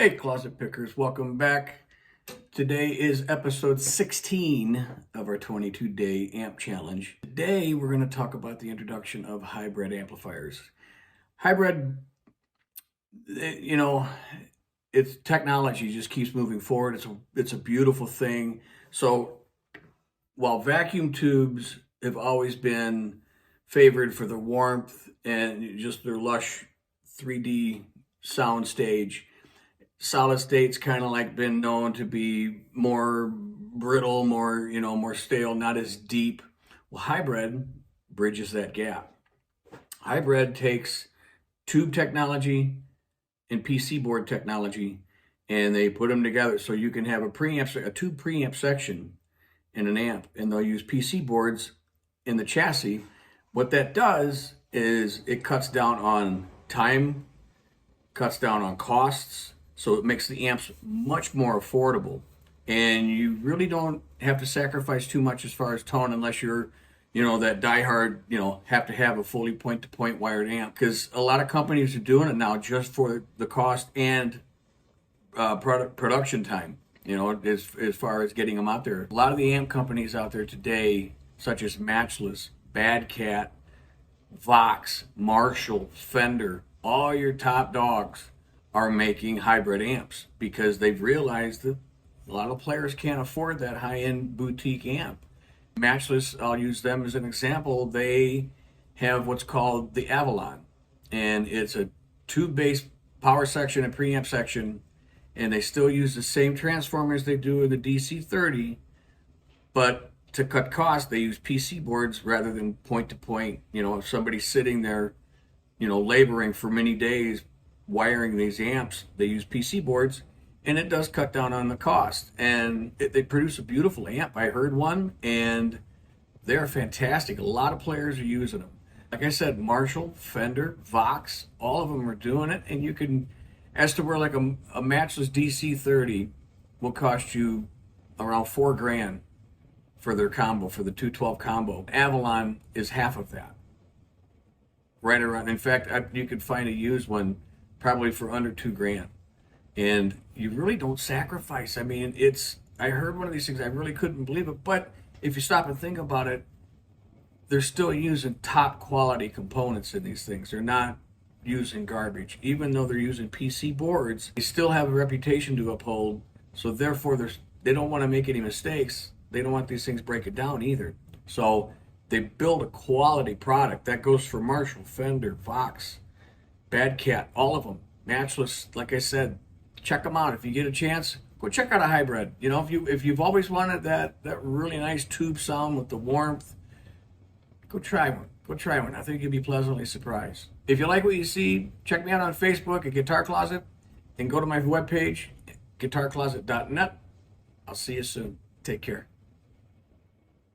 Hey, Closet Pickers, welcome back. Today is episode 16 of our 22-day amp challenge. Today, we're going to talk about the introduction of hybrid amplifiers. Hybrid, it's technology just keeps moving forward. It's a beautiful thing. So while vacuum tubes have always been favored for their warmth and just their lush 3D sound stage, solid state's kind of like been known to be more brittle, more stale, not as deep. Well, hybrid bridges that gap. Hybrid takes tube technology and PC board technology, and they put them together so you can have a tube preamp section in an amp, and they'll use PC boards in the chassis. What that does is it cuts down on time, cuts down on costs, so it makes the amps much more affordable. And you really don't have to sacrifice too much as far as tone unless you're, that diehard, have to have a fully point-to-point wired amp. Because a lot of companies are doing it now just for the cost and production time, as far as getting them out there. A lot of the amp companies out there today, such as Matchless, Bad Cat, Vox, Marshall, Fender, all your top dogs are making hybrid amps because they've realized that a lot of players can't afford that high-end boutique amp. Matchless, I'll use them as an example. They have what's called the Avalon, and it's a tube-based power section and preamp section, and they still use the same transformers they do in the DC-30, but to cut costs, they use PC boards rather than point-to-point. If somebody's sitting there, laboring for many days, wiring these amps, they use PC boards, and it does cut down on the cost. And they produce a beautiful amp. I heard one, and they're fantastic. A lot of players are using them. Like I said, Marshall, Fender, Vox, all of them are doing it. And you can, as to where like a Matchless DC-30 will cost you around $4,000 for their combo, for the 212 combo. Avalon is half of that. Right around. In fact, you could find a used one probably for under $2,000, and you really don't sacrifice. I mean, I heard one of these things, I really couldn't believe it, but if you stop and think about it, they're still using top quality components in these things. They're not using garbage. Even though they're using PC boards, they still have a reputation to uphold, so therefore they don't want to make any mistakes. They don't want these things breaking down either. So they build a quality product. That goes for Marshall, Fender, Vox, Bad Cat, all of them. Matchless, like I said, check them out. If you get a chance, go check out a hybrid. If you've always wanted that really nice tube sound with the warmth, go try one. Go try one. I think you'll be pleasantly surprised. If you like what you see, check me out on Facebook at Guitar Closet, and go to my webpage, guitarcloset.net. I'll see you soon. Take care.